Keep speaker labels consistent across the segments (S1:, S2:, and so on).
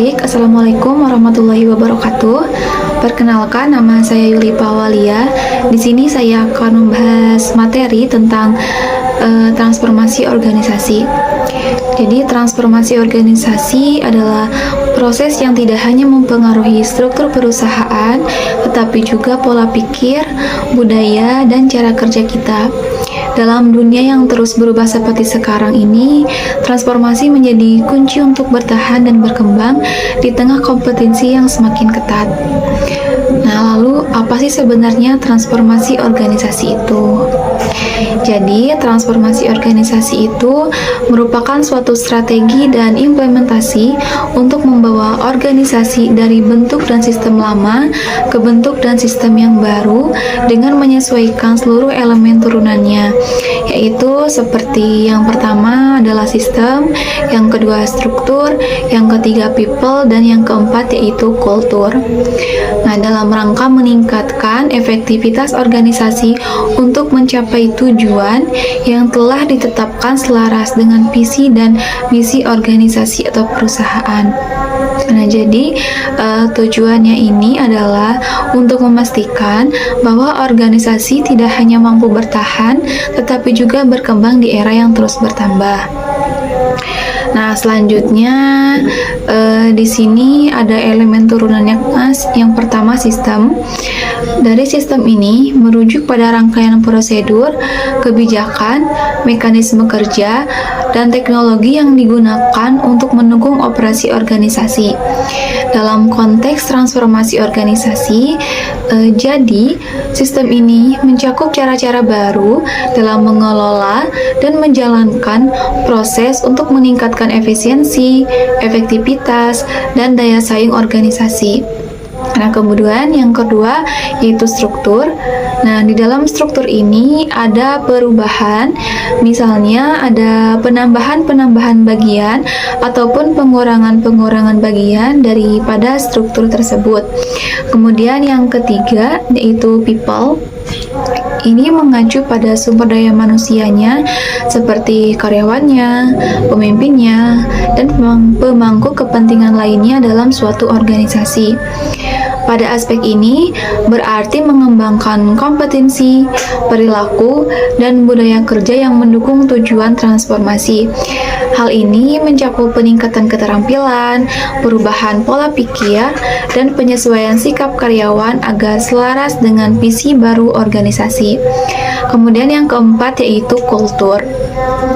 S1: Baik, Assalamualaikum warahmatullahi wabarakatuh. Perkenalkan, nama saya Yuli Pawalia. Di sini saya akan membahas materi tentang transformasi organisasi. Jadi, transformasi organisasi adalah proses yang tidak hanya mempengaruhi struktur perusahaan, tetapi juga pola pikir, budaya, dan cara kerja kita. Dalam dunia yang terus berubah seperti sekarang ini, transformasi menjadi kunci untuk bertahan dan berkembang di tengah kompetensi yang semakin ketat. Nah, lalu apa sih sebenarnya transformasi organisasi itu? Jadi, transformasi organisasi itu merupakan suatu strategi dan implementasi untuk membawa organisasi dari bentuk dan sistem lama ke bentuk dan sistem yang baru dengan menyesuaikan seluruh elemen turunannya, yaitu seperti yang pertama adalah sistem, yang kedua struktur, yang ketiga people, dan yang keempat yaitu kultur. Nah, dalam rangka meningkatkan efektivitas organisasi untuk mencapai tujuan yang telah ditetapkan selaras dengan visi dan misi organisasi atau perusahaan. Nah, jadi tujuannya ini adalah untuk memastikan bahwa organisasi tidak hanya mampu bertahan, tetapi juga berkembang di era yang terus bertambah. Nah, selanjutnya di sini ada elemen turunannya, Mas. Yang pertama sistem. Dari sistem ini merujuk pada rangkaian prosedur, kebijakan, mekanisme kerja, dan teknologi yang digunakan untuk mendukung operasi organisasi. Dalam konteks transformasi organisasi, jadi sistem ini mencakup cara-cara baru dalam mengelola dan menjalankan proses untuk meningkatkan efisiensi, efektivitas, dan daya saing organisasi. Nah, kemudian yang kedua yaitu struktur. Nah, di dalam struktur ini ada perubahan, misalnya ada penambahan-penambahan bagian ataupun pengurangan-pengurangan bagian daripada struktur tersebut. Kemudian yang ketiga yaitu people. Ini mengacu pada sumber daya manusianya seperti karyawannya, pemimpinnya, dan pemangku kepentingan lainnya dalam suatu organisasi. Pada aspek ini berarti mengembangkan kompetensi, perilaku, dan budaya kerja yang mendukung tujuan transformasi. Hal ini mencakup peningkatan keterampilan, perubahan pola pikir, dan penyesuaian sikap karyawan agar selaras dengan visi baru organisasi. Kemudian yang keempat yaitu kultur.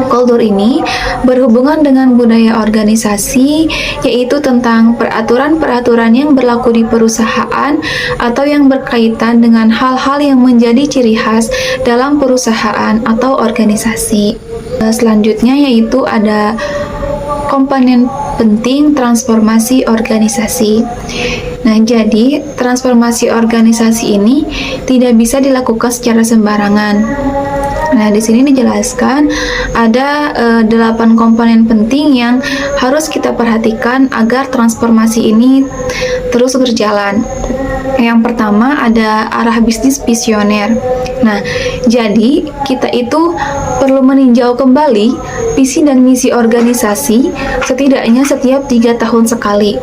S1: Kultur ini berhubungan dengan budaya organisasi, yaitu tentang peraturan-peraturan yang berlaku di perusahaan atau yang berkaitan dengan hal-hal yang menjadi ciri khas dalam perusahaan atau organisasi. Selanjutnya yaitu ada komponen penting transformasi organisasi. Nah, jadi transformasi organisasi ini tidak bisa dilakukan secara sembarangan. Nah, di sini dijelaskan ada 8 komponen penting yang harus kita perhatikan agar transformasi ini terus berjalan. Yang pertama ada arah bisnis visioner. Nah, jadi kita itu perlu meninjau kembali visi dan misi organisasi setidaknya setiap 3 tahun sekali.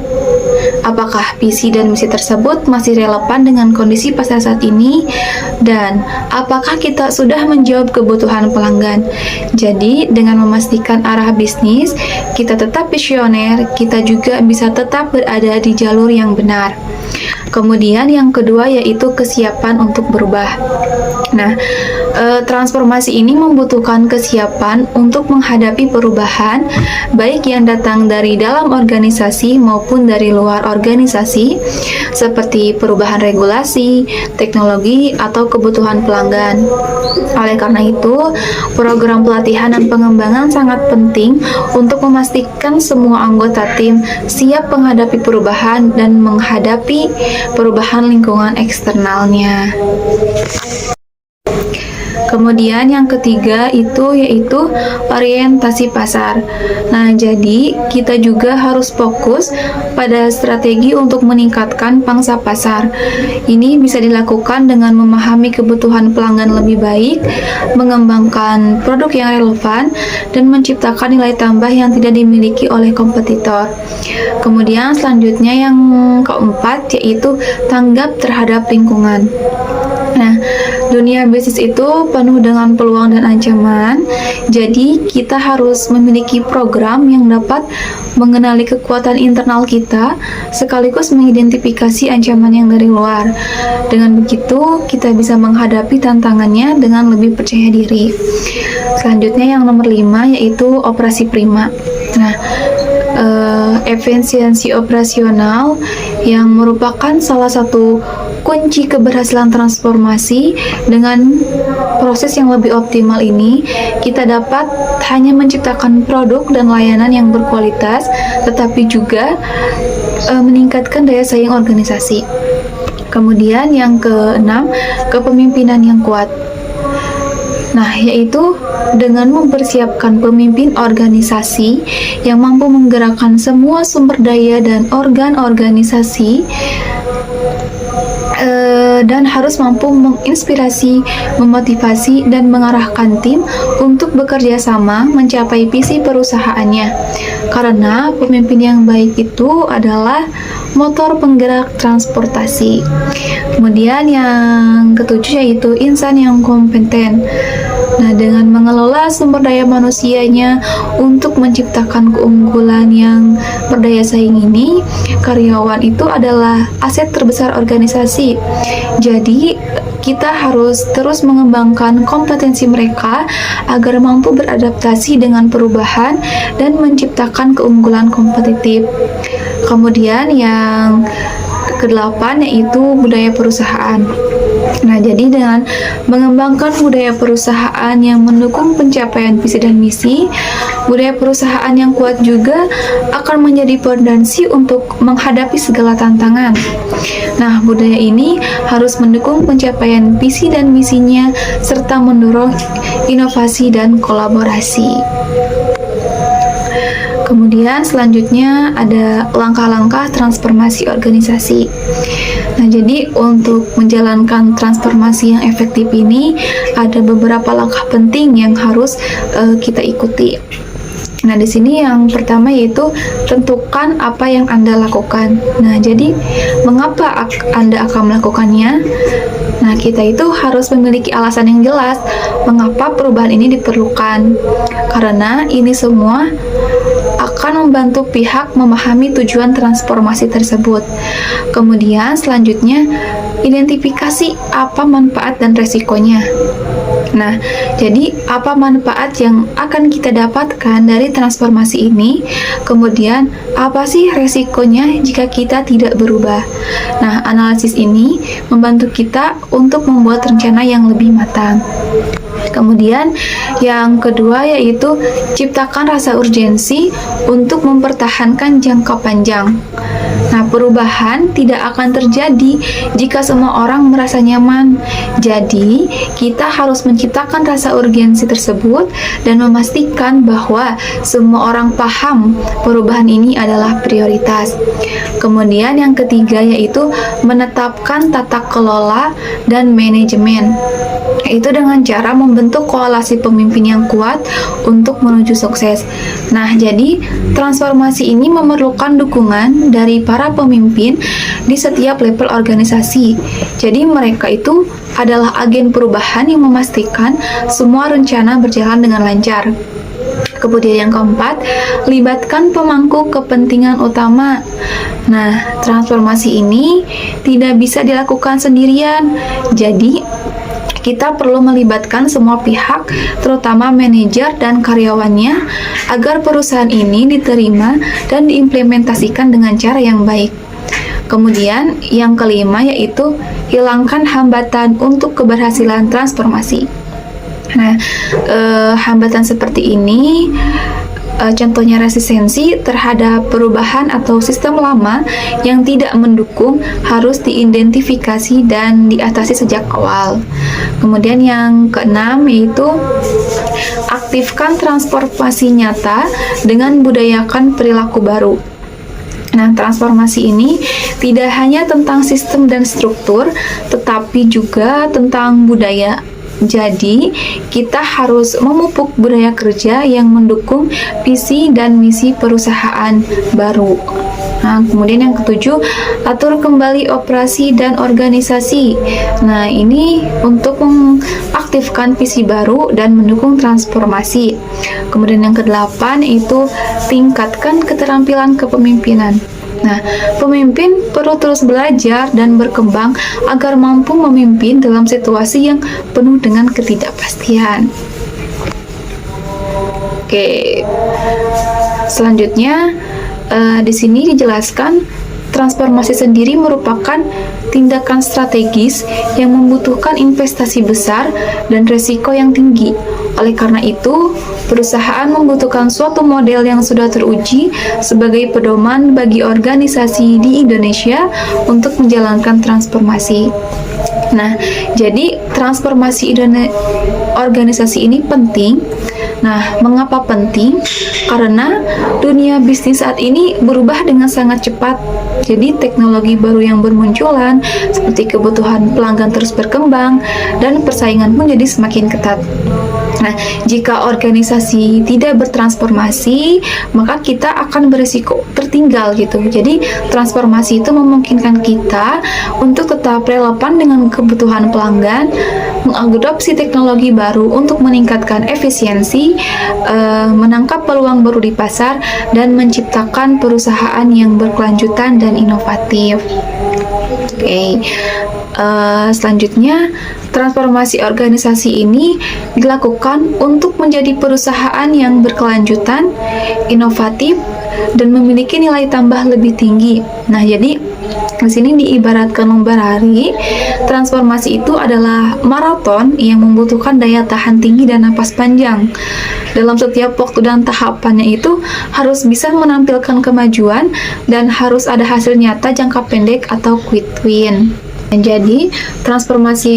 S1: Apakah visi dan misi tersebut masih relevan dengan kondisi pasar saat ini? Dan apakah kita sudah menjawab kebutuhan pelanggan? Jadi, dengan memastikan arah bisnis, kita tetap visioner, kita juga bisa tetap berada di jalur yang benar. Kemudian yang kedua yaitu kesiapan untuk berubah. Nah, transformasi ini membutuhkan kesiapan untuk menghadapi perubahan, baik yang datang dari dalam organisasi maupun dari luar organisasi, seperti perubahan regulasi, teknologi, atau kebutuhan pelanggan. Oleh karena itu, program pelatihan dan pengembangan sangat penting untuk memastikan semua anggota tim siap menghadapi perubahan dan menghadapi perubahan lingkungan eksternalnya. Kemudian yang ketiga itu yaitu orientasi pasar. Nah, jadi kita juga harus fokus pada strategi untuk meningkatkan pangsa pasar. Ini bisa dilakukan dengan memahami kebutuhan pelanggan lebih baik, mengembangkan produk yang relevan, dan menciptakan nilai tambah yang tidak dimiliki oleh kompetitor. Kemudian selanjutnya yang keempat yaitu tanggap terhadap lingkungan. Nah, dunia bisnis itu penuh dengan peluang dan ancaman, jadi kita harus memiliki program yang dapat mengenali kekuatan internal kita, sekaligus mengidentifikasi ancaman yang dari luar. Dengan begitu, kita bisa menghadapi tantangannya dengan lebih percaya diri. Selanjutnya yang nomor 5 yaitu operasi prima. Nah, efisiensi operasional yang merupakan salah satu kunci keberhasilan transformasi. Dengan proses yang lebih optimal ini, kita dapat hanya menciptakan produk dan layanan yang berkualitas, tetapi juga meningkatkan daya saing organisasi. Kemudian yang keenam, kepemimpinan yang kuat. Nah, yaitu dengan mempersiapkan pemimpin organisasi yang mampu menggerakkan semua sumber daya dan organ organisasi, dan harus mampu menginspirasi, memotivasi, dan mengarahkan tim untuk bekerja sama mencapai visi perusahaannya. Karena pemimpin yang baik itu adalah motor penggerak transportasi. Kemudian yang ketujuh yaitu insan yang kompeten. Nah, dengan mengelola sumber daya manusianya untuk menciptakan keunggulan yang berdaya saing ini, karyawan itu adalah aset terbesar organisasi. Jadi, kita harus terus mengembangkan kompetensi mereka agar mampu beradaptasi dengan perubahan dan menciptakan keunggulan kompetitif. Kemudian yang kedelapan yaitu budaya perusahaan. Nah, jadi dengan mengembangkan budaya perusahaan yang mendukung pencapaian visi dan misi, budaya perusahaan yang kuat juga akan menjadi fondasi untuk menghadapi segala tantangan. Nah, budaya ini harus mendukung pencapaian visi dan misinya serta mendorong inovasi dan kolaborasi. Kemudian selanjutnya ada langkah-langkah transformasi organisasi. Nah, jadi untuk menjalankan transformasi yang efektif ini ada beberapa langkah penting yang harus kita ikuti. Nah, di sini yang pertama yaitu tentukan apa yang Anda lakukan. Nah, jadi mengapa Anda akan melakukannya? Nah, kita itu harus memiliki alasan yang jelas mengapa perubahan ini diperlukan. Karena ini semua akan membantu pihak memahami tujuan transformasi tersebut. Kemudian selanjutnya, identifikasi apa manfaat dan resikonya. Nah, jadi apa manfaat yang akan kita dapatkan dari transformasi ini? Kemudian, apa sih resikonya jika kita tidak berubah? Nah, analisis ini membantu kita untuk membuat rencana yang lebih matang. Kemudian yang kedua yaitu ciptakan rasa urgensi untuk mempertahankan jangka panjang. Nah, perubahan tidak akan terjadi jika semua orang merasa nyaman. Jadi, kita harus menciptakan rasa urgensi tersebut dan memastikan bahwa semua orang paham perubahan ini adalah prioritas. Kemudian yang ketiga yaitu menetapkan tata kelola dan manajemen. Itu dengan cara membentuk koalisi pemimpin yang kuat untuk menuju sukses. Nah, jadi transformasi ini memerlukan dukungan dari para pemimpin di setiap level organisasi. Jadi mereka itu adalah agen perubahan yang memastikan semua rencana berjalan dengan lancar. Kemudian yang keempat, libatkan pemangku kepentingan utama. Nah, transformasi ini tidak bisa dilakukan sendirian. Jadi kita perlu melibatkan semua pihak, terutama manajer dan karyawannya, agar perusahaan ini diterima dan diimplementasikan dengan cara yang baik. Kemudian, yang kelima yaitu hilangkan hambatan untuk keberhasilan transformasi. Nah, hambatan seperti ini contohnya resistensi terhadap perubahan atau sistem lama yang tidak mendukung harus diidentifikasi dan diatasi sejak awal. Kemudian yang keenam yaitu aktifkan transformasi nyata dengan budayakan perilaku baru. Nah, transformasi ini tidak hanya tentang sistem dan struktur, tetapi juga tentang budaya. Jadi, kita harus memupuk budaya kerja yang mendukung visi dan misi perusahaan baru. Nah, kemudian yang ketujuh, atur kembali operasi dan organisasi. Nah, ini untuk mengaktifkan visi baru dan mendukung transformasi. Kemudian yang kedelapan itu tingkatkan keterampilan kepemimpinan. Nah, pemimpin perlu terus belajar dan berkembang agar mampu memimpin dalam situasi yang penuh dengan ketidakpastian. Oke, selanjutnya di sini dijelaskan transformasi sendiri merupakan tindakan strategis yang membutuhkan investasi besar dan resiko yang tinggi. Oleh karena itu, perusahaan membutuhkan suatu model yang sudah teruji sebagai pedoman bagi organisasi di Indonesia untuk menjalankan transformasi. Nah, jadi transformasi organisasi ini penting. Nah, mengapa penting? Karena dunia bisnis saat ini berubah dengan sangat cepat. Jadi, teknologi baru yang bermunculan, seperti kebutuhan pelanggan terus berkembang, dan persaingan pun jadi semakin ketat. Nah, jika organisasi tidak bertransformasi, maka kita akan berisiko tertinggal gitu. Jadi, transformasi itu memungkinkan kita untuk tetap relevan dengan kebutuhan pelanggan, mengadopsi teknologi baru untuk meningkatkan efisiensi, menangkap peluang baru di pasar, dan menciptakan perusahaan yang berkelanjutan dan inovatif. Oke. Selanjutnya, transformasi organisasi ini dilakukan untuk menjadi perusahaan yang berkelanjutan, inovatif, dan memiliki nilai tambah lebih tinggi. Nah, jadi di sini diibaratkan memberari, transformasi itu adalah maraton yang membutuhkan daya tahan tinggi dan napas panjang. Dalam setiap waktu dan tahapannya itu harus bisa menampilkan kemajuan dan harus ada hasil nyata jangka pendek atau quick win. Dan jadi, transformasi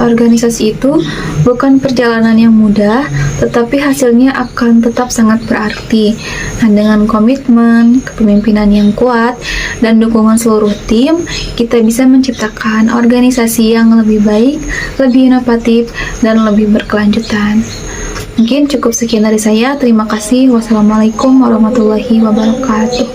S1: organisasi itu bukan perjalanan yang mudah, tetapi hasilnya akan tetap sangat berarti. Nah, dengan komitmen, kepemimpinan yang kuat, dan dukungan seluruh tim, kita bisa menciptakan organisasi yang lebih baik, lebih inovatif, dan lebih berkelanjutan. Mungkin cukup sekian dari saya. Terima kasih. Wassalamualaikum warahmatullahi wabarakatuh.